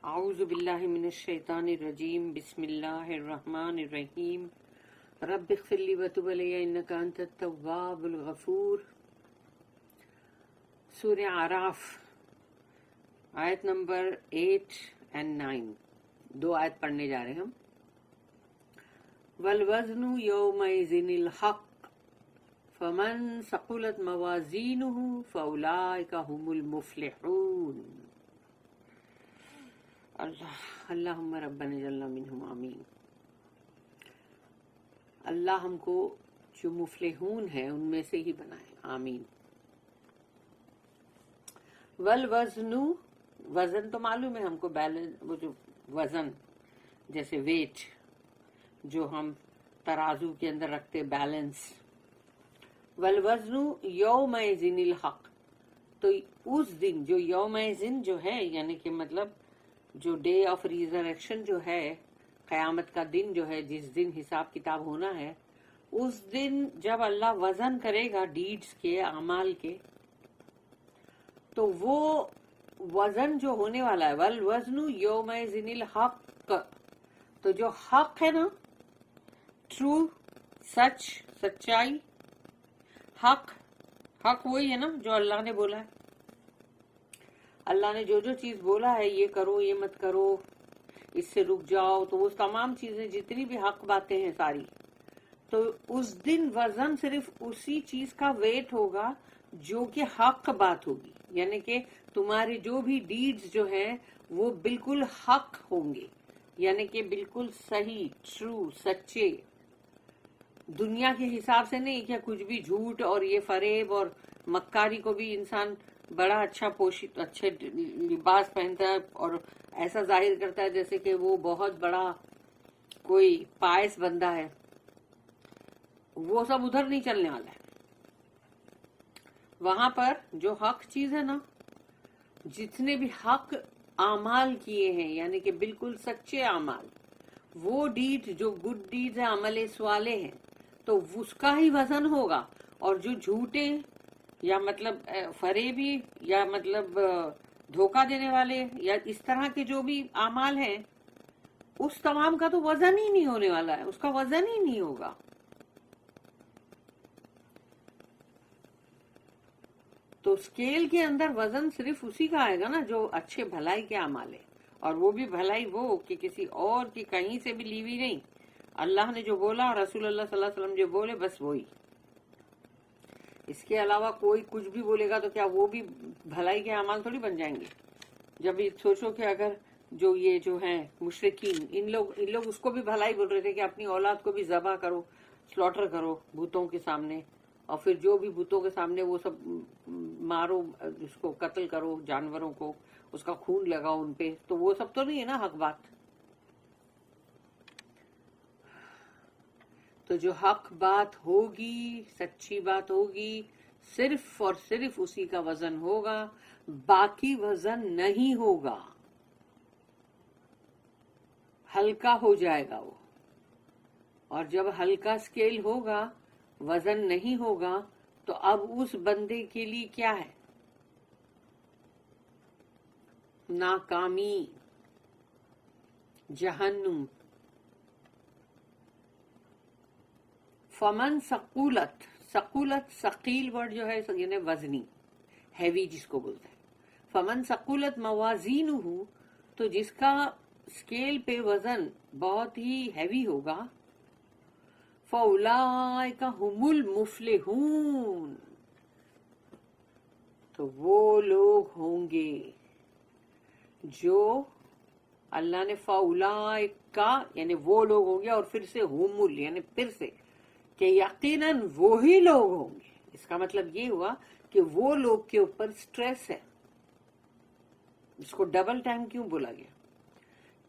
اعوذ باللہ من الشیطان الرجیم بسم اللہ الرحمن الرحیم رب اغفر لی وتب علی انک انت التواب الغفور۔ سورہ اعراف آیت نمبر 8 and 9، 2 آیت پڑھنے جا رہے ہیں ہم۔ والوزن یومئذ الحق فمن ثقلت موازینہ فاولئک هم المفلحون۔ اللہم ربنا جل منہم آمین۔ اللہ ہم کو جو مفلحون ہیں ان میں سے ہی بنائے، آمین۔ والوزن، وزن تو معلوم ہے ہم کو، بیلنس، وہ جو وزن جیسے ویٹ جو ہم ترازو کے اندر رکھتے، بیلنس۔ والوزن یومئذ الحق، تو اس دن جو یومئذ جو ہے یعنی کہ مطلب جو ڈے آف ریزریکشن جو ہے، قیامت کا دن جو ہے، جس دن حساب کتاب ہونا ہے، اس دن جب اللہ وزن کرے گا ڈیڈز کے، اعمال کے، تو وہ وزن جو ہونے والا ہے، والوزن یومئذ الحق، تو جو حق ہے نا، ٹرو، سچ، سچائی، حق وہی ہے نا جو اللہ نے بولا ہے۔ اللہ نے جو چیز بولا ہے، یہ کرو، یہ مت کرو، اس سے رک جاؤ، تو وہ تمام چیزیں جتنی بھی حق باتیں ہیں ساری، تو اس دن وزن صرف اسی چیز کا ویٹ ہوگا جو کہ حق بات ہوگی، یعنی کہ تمہارے جو بھی ڈیڈز جو ہیں وہ بالکل حق ہوں گے، یعنی کہ بالکل صحیح، ٹرو، سچے، دنیا کے حساب سے نہیں کہ کچھ بھی جھوٹ اور یہ فریب اور مکاری کو بھی انسان بڑا اچھا پوشت، اچھے لباس پہنتا ہے اور ایسا ظاہر کرتا ہے جیسے کہ وہ بہت بڑا کوئی پائس بندہ ہے، وہ سب ادھر نہیں چلنے والا ہے۔ وہاں پر جو حق چیز ہے نا، جتنے بھی حق اعمال کیے ہیں یعنی کہ بالکل سچے اعمال، وہ ڈیڈ جو گڈ ڈیڈ ہیں، عمل صالح ہیں، تو اس کا ہی وزن ہوگا، اور جو جھوٹے یا مطلب فریبی یا مطلب دھوکہ دینے والے یا اس طرح کے جو بھی اعمال ہیں، اس تمام کا تو وزن ہی نہیں ہونے والا ہے، اس کا وزن ہی نہیں ہوگا۔ تو اسکیل کے اندر وزن صرف اسی کا آئے گا نا جو اچھے بھلائی کے اعمال ہے، اور وہ بھی بھلائی وہ کہ کسی اور کی کہیں سے بھی لی ہوئی نہیں، اللہ نے جو بولا اور رسول اللہ صلی اللہ علیہ وسلم جو بولے بس وہی، اس کے علاوہ کوئی کچھ بھی بولے گا تو کیا وہ بھی بھلائی کے اعمال تھوڑی بن جائیں گے؟ جب یہ سوچو کہ اگر جو یہ جو ہیں مشرکین، ان لوگ اس کو بھی بھلائی بول رہے تھے کہ اپنی اولاد کو بھی ذبح کرو، سلوٹر کرو بتوں کے سامنے، اور پھر جو بھی بتوں کے سامنے وہ سب مارو، اس کو قتل کرو، جانوروں کو، اس کا خون لگاؤ ان پہ، تو وہ سب تو نہیں ہے نا حق بات۔ تو جو حق بات ہوگی، سچی بات ہوگی، صرف اور صرف اسی کا وزن ہوگا، باقی وزن نہیں ہوگا، ہلکا ہو جائے گا وہ، اور جب ہلکا اسکیل ہوگا، وزن نہیں ہوگا، تو اب اس بندے کے لیے کیا ہے؟ ناکامی، جہنم۔ فمن ثقولت، ثقولت ثقیل ورڈ جو ہے یعنی وزنی، ہیوی جس کو بولتے ہیں۔ فمن ثقولت موازینہ، تو جس کا اسکیل پہ وزن بہت ہی ہیوی ہوگا، فاولئک ھم المفلحون، تو وہ لوگ ہوں گے جو اللہ نے فاولئک یعنی وہ لوگ ہوں گے، اور پھر سے ھم یعنی پھر سے کہ یقیناً وہی لوگ ہوں گے۔ اس کا مطلب یہ ہوا کہ وہ لوگ کے اوپر سٹریس ہے، اس کو ڈبل ٹائم کیوں بولا گیا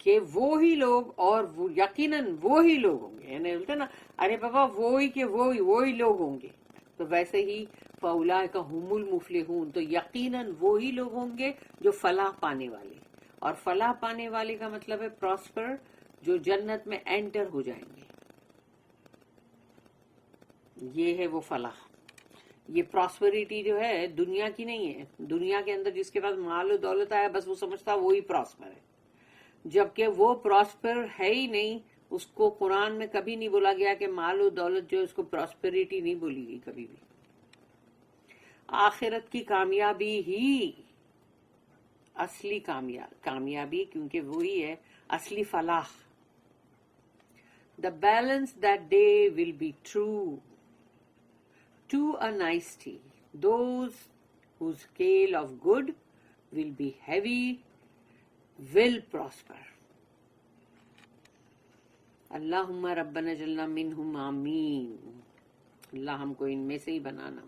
کہ وہی لوگ، اور وہ یقیناً وہی لوگ ہوں گے، یعنی بولتے نا ارے بابا وہی کہ وہی لوگ ہوں گے، تو ویسے ہی فاولئک ھم المفلحون، تو یقیناً وہی لوگ ہوں گے جو فلاح پانے والے، اور فلاح پانے والے کا مطلب ہے پراسپر، جو جنت میں انٹر ہو جائیں گے، یہ ہے وہ فلاح۔ یہ پراسپریٹی جو ہے دنیا کی نہیں ہے، دنیا کے اندر جس کے پاس مال و دولت آیا بس وہ سمجھتا وہی پراسپر ہے، جبکہ وہ پراسپر ہے ہی نہیں. اس کو قرآن میں کبھی نہیں بولا گیا کہ مال و دولت جو اس کو پراسپریٹی نہیں بولی گئی کبھی بھی. آخرت کی کامیابی ہی اصلی کامیابی، کیونکہ وہی ہے اصلی فلاح. The balance that day will be true to a nicety. Those whose scale of good will be heavy will prosper. اللہم ربنا جلنا منہم آمین. اللہ ہم کو ان میں سے ہی بنانا.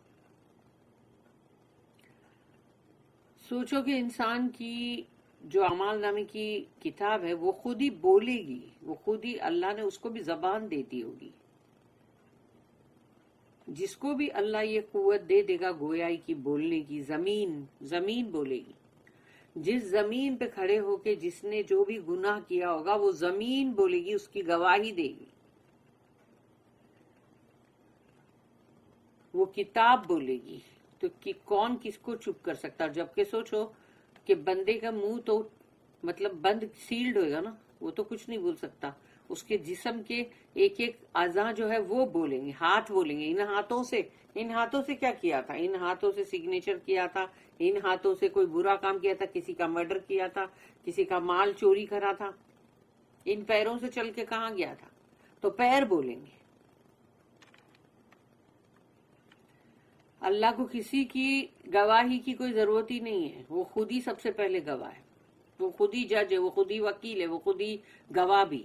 سوچو کہ انسان کی جو اعمال نامے کی کتاب ہے وہ خود ہی بولے گی، وہ خود ہی، اللہ نے اس کو بھی زبان دے دی ہوگی. جس کو بھی اللہ یہ قوت دے دے گا گویائی کی، بولنے کی، زمین بولے گی. جس زمین پہ کھڑے ہو کے جس نے جو بھی گناہ کیا ہوگا وہ زمین بولے گی، اس کی گواہی دے گی. وہ کتاب بولے گی. تو کون کس کو چپ کر سکتا؟ جبکہ سوچو کہ بندے کا منہ تو مطلب بند سیلڈ ہوئے گا نا، وہ تو کچھ نہیں بول سکتا. اس کے جسم کے ایک ایک اعضاء جو ہے وہ بولیں گے. ہاتھ بولیں گے. ان ہاتھوں سے کیا کیا تھا؟ ان ہاتھوں سے سگنیچر کیا تھا، ان ہاتھوں سے کوئی برا کام کیا تھا، کسی کا مرڈر کیا تھا، کسی کا مال چوری کرا تھا. ان پیروں سے چل کے کہاں گیا تھا؟ تو پیر بولیں گے. اللہ کو کسی کی گواہی کی کوئی ضرورت ہی نہیں ہے. وہ خود ہی سب سے پہلے گواہ ہے. وہ خود ہی جج ہے، وہ خود ہی وکیل ہے، وہ خود ہی گواہ بھی.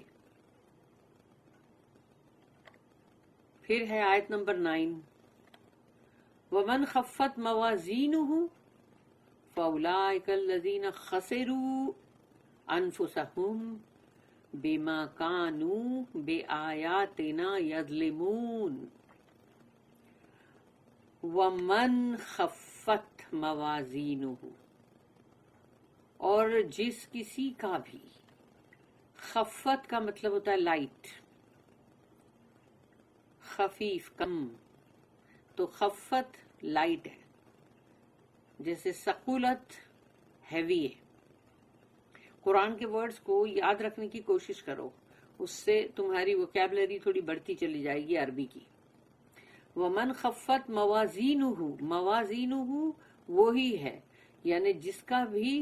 پھر ہے آیت نمبر 9. وَمَنْ خَفَّتْ مَوَازِينُهُ فَأُولَئِكَ الَّذِينَ خَسِرُوا أَنفُسَهُمْ بِمَا كَانُوا بِآيَاتِنَا يَظْلِمُونَ. وَمَنْ خَفَّتْ مَوَازِينُهُ، اور جس کسی کا بھی، خفت کا مطلب ہوتا ہے لائٹ، خفیف، کم. تو خفت لائٹ ہے، جیسے ثقلت ہیوی ہے. قرآن کے ورڈز کو یاد رکھنے کی کوشش کرو، اس سے تمہاری ووکیبلری تھوڑی بڑھتی چلی جائے گی عربی کی. وَمَنْ خَفَّتْ مَوَازِينُهُ، موازینہ وہی ہے، یعنی جس کا بھی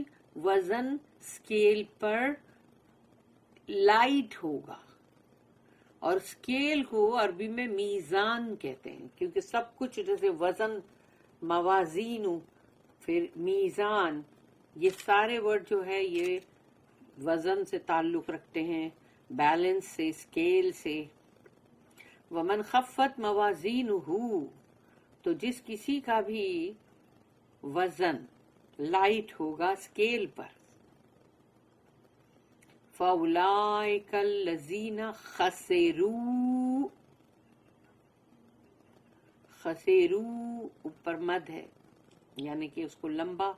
وزن اسکیل پر لائٹ ہوگا. اور اسکیل کو عربی میں میزان کہتے ہیں، کیونکہ سب کچھ جیسے وزن، موازین، پھر میزان، یہ سارے ورڈ جو ہے یہ وزن سے تعلق رکھتے ہیں، بیلنس سے، اسکیل سے. ومن خفت موازینہ، تو جس کسی کا بھی وزن لائٹ ہوگا اسکیل پر، فَأُولَئِكَ الَّذِينَ خَسِرُوا، خسروا اوپر مد ہے، یعنی کہ اس کو لمبا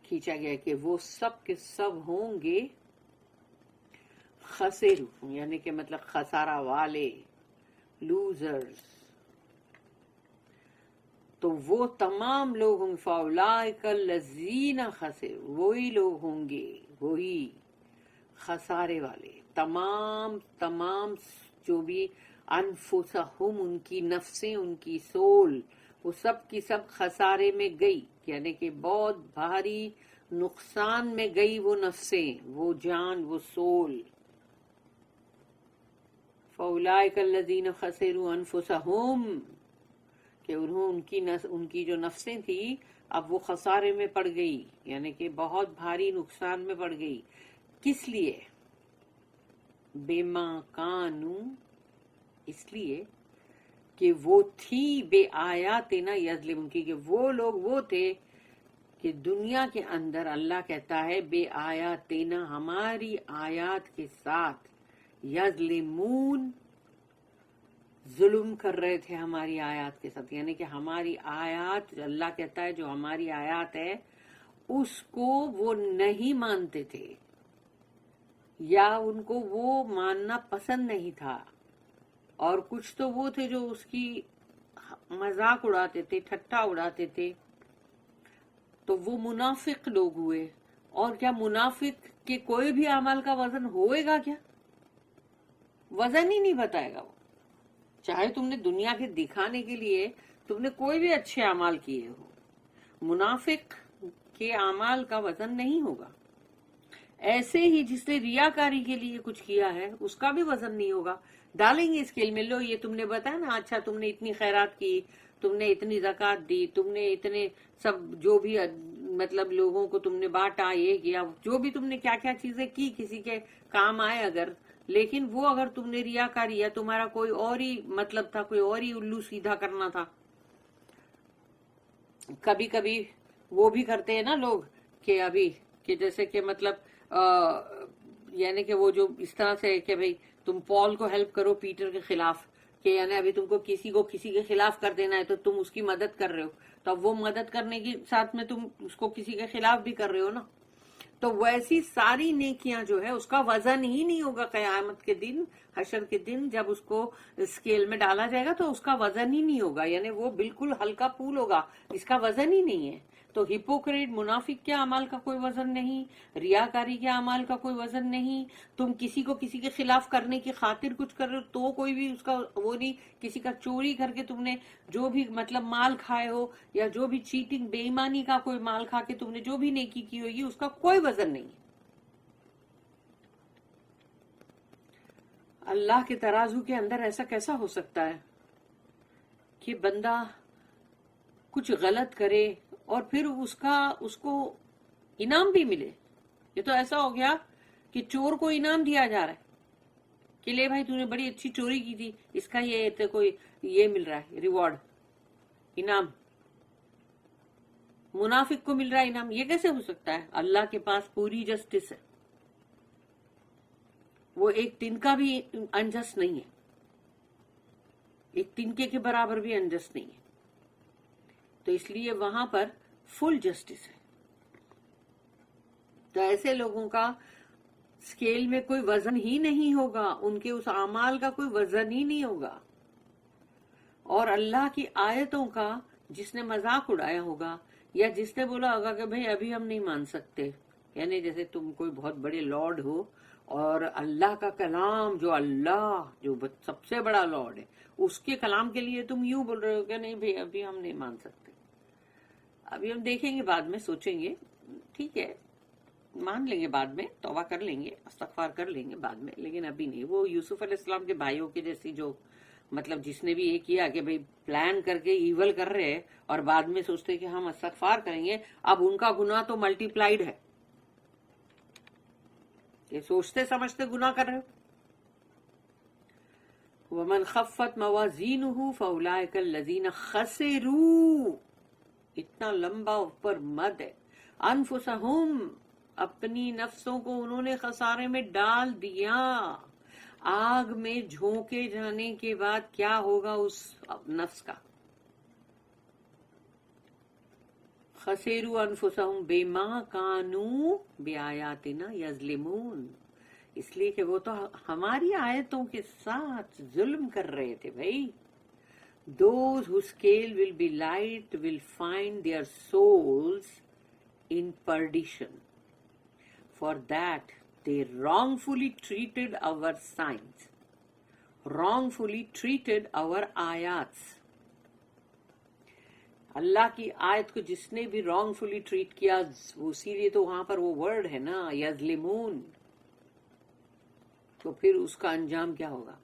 کھینچا گیا کہ وہ سب کے سب ہوں گے خسروا، یعنی کہ مطلب خسارہ والے، لوزرز. تو وہ تمام لوگ ہوں گے، فَأُولَئِكَ الَّذِينَ خَسِرُوا، وہی لوگ ہوں گے، وہی خسارے والے. تمام جو بھی انفسہم، ان کی نفسیں، ان کی سول، وہ سب کی سب خسارے میں گئی، یعنی کہ بہت بھاری نقصان میں گئی وہ نفسیں، وہ جان، وہ سول. فَأُولَئِكَ الَّذِينَ خَسِرُوا أَنفُسَهُمْ، کہ ان کی جو نفسیں تھی اب وہ خسارے میں پڑ گئی، یعنی کہ بہت بھاری نقصان میں پڑ گئی. کس لیے؟ بِمَا كَانُوا، اس لیے کہ وہ تھی بے آیاتنا یظلمون، کہ وہ لوگ وہ تھے کہ دنیا کے اندر اللہ کہتا ہے بے آیاتنا، ہماری آیات کے ساتھ، یظلمون، ظلم کر رہے تھے ہماری آیات کے ساتھ. یعنی کہ ہماری آیات، اللہ کہتا ہے جو ہماری آیات ہے اس کو وہ نہیں مانتے تھے، یا ان کو وہ ماننا پسند نہیں تھا. اور کچھ تو وہ تھے جو اس کی مذاق اڑاتے تھے، ٹھٹا اڑاتے تھے. تو وہ منافق لوگ ہوئے. اور کیا منافق کے کوئی بھی اعمال کا وزن ہوئے گا کیا؟ وزن ہی نہیں بتائے گا وہ. چاہے تم نے دنیا کے دکھانے کے لیے تم نے کوئی بھی اچھے اعمال کیے ہو، منافق کے اعمال کا وزن نہیں ہوگا. ایسے ہی جس نے ریاکاری کے لیے کچھ کیا ہے اس کا بھی وزن نہیں ہوگا. ڈالیں گے اسکیل میں، لو یہ تم نے بتایا نا، اچھا تم نے اتنی خیرات کی، تم نے اتنی زکوٰۃ دی، تم نے اتنے سب جو بھی مطلب لوگوں کو تم نے بانٹا، یہ کیا، جو بھی تم نے کیا کیا چیزیں کی کسی کے کام آئے اگر، لیکن وہ اگر تم نے ریاکاری یا تمہارا کوئی اور ہی مطلب تھا، کوئی اور ہی الو سیدھا کرنا تھا. کبھی کبھی وہ بھی کرتے ہیں نا لوگ کہ ابھی کہ جیسے کہ مطلب یعنی کہ وہ جو اس طرح سے کہ بھئی تم پال کو ہیلپ کرو پیٹر کے خلاف، کہ یعنی ابھی تم کو کسی کے خلاف کر دینا ہے تو تم اس کی مدد کر رہے ہو، تو اب وہ مدد کرنے کے ساتھ میں تم اس کو کسی کے خلاف بھی کر رہے ہو نا. تو ویسی ساری نیکیاں جو ہے اس کا وزن ہی نہیں ہوگا قیامت کے دن، حشر کے دن جب اس کو اسکیل میں ڈالا جائے گا تو اس کا وزن ہی نہیں ہوگا، یعنی وہ بالکل ہلکا پھول ہوگا، اس کا وزن ہی نہیں ہے. تو ہپوکریٹ منافق کے اعمال کا کوئی وزن نہیں، ریاکاری کے اعمال کا کوئی وزن نہیں، تم کسی کو کسی کے خلاف کرنے کی خاطر کچھ کر رہے ہو تو کوئی بھی اس کا وہ نہیں، کسی کا چوری کر کے تم نے جو بھی مطلب مال کھائے ہو یا جو بھی چیٹنگ بے ایمانی کا کوئی مال کھا کے تم نے جو بھی نیکی کی ہوگی اس کا کوئی وزن نہیں. اللہ کے ترازو کے اندر ایسا کیسا ہو سکتا ہے کہ بندہ کچھ غلط کرے اور پھر اس کو انعام بھی ملے؟ یہ تو ایسا ہو گیا کہ چور کو انعام دیا جا رہا ہے کہ لے بھائی تو نے بڑی اچھی چوری کی تھی، اس کا یہ مل رہا ہے ریوارڈ، انعام. منافق کو مل رہا ہے انعام. یہ کیسے ہو سکتا ہے؟ اللہ کے پاس پوری جسٹس ہے، وہ ایک تنکا بھی انجسٹ نہیں ہے، ایک تنکے کے برابر بھی انجسٹ نہیں ہے. تو اس لیے وہاں پر فل جسٹس ہے. تو ایسے لوگوں کا اسکیل میں کوئی وزن ہی نہیں ہوگا، ان کے اس اعمال کا کوئی وزن ہی نہیں ہوگا. اور اللہ کی آیتوں کا جس نے مذاق اڑایا ہوگا یا جس نے بولا ہوگا کہ بھئی ابھی ہم نہیں مان سکتے، یعنی جیسے تم کوئی بہت بڑے لارڈ ہو اور اللہ کا کلام جو سب سے بڑا لارڈ ہے اس کے کلام کے لیے تم یوں بول رہے ہو کہ نہیں بھئی ابھی ہم نہیں مان سکتے، ابھی ہم دیکھیں گے، بعد میں سوچیں گے، ٹھیک ہے مان لیں گے، بعد میں توبہ کر لیں گے، استغفار کر لیں گے بعد میں، لیکن ابھی نہیں. وہ یوسف علیہ السلام کے بھائیوں کے جیسی جو مطلب جس نے بھی یہ کیا کہ بھئی پلان کر کے ایول کر رہے ہیں اور بعد میں سوچتے کہ ہم استغفار کریں گے، اب ان کا گناہ تو ملٹی پلائڈ ہے. یہ سوچتے سمجھتے گناہ کر رہے ہو. وَمَنْ خَفَّتْ مَوَازِينُهُ فَأُولَٰئِكَ الَّذِينَ خَسِرُوا، اتنا لمبا اوپر مد ہے، انفسہم، اپنی نفسوں کو انہوں نے خسارے میں ڈال دیا. آگ میں جھونکے جانے کے بعد کیا ہوگا اس نفس کا؟ خسروا انفسہم بما کانوا بآیاتنا یظلمون، اس لیے کہ وہ تو ہماری آیتوں کے ساتھ ظلم کر رہے تھے. بھائی those whose scale will be light will find their souls in perdition, for that they wrongfully treated our signs, wrongfully treated our ayats. اللہ کی آیت کو جس نے بھی رانگ فلی ٹریٹ کیا، وہ اسی لیے تو وہاں پر وہ ورڈ ہے نا یظلمون، تو پھر اس کا انجام کیا ہوگا؟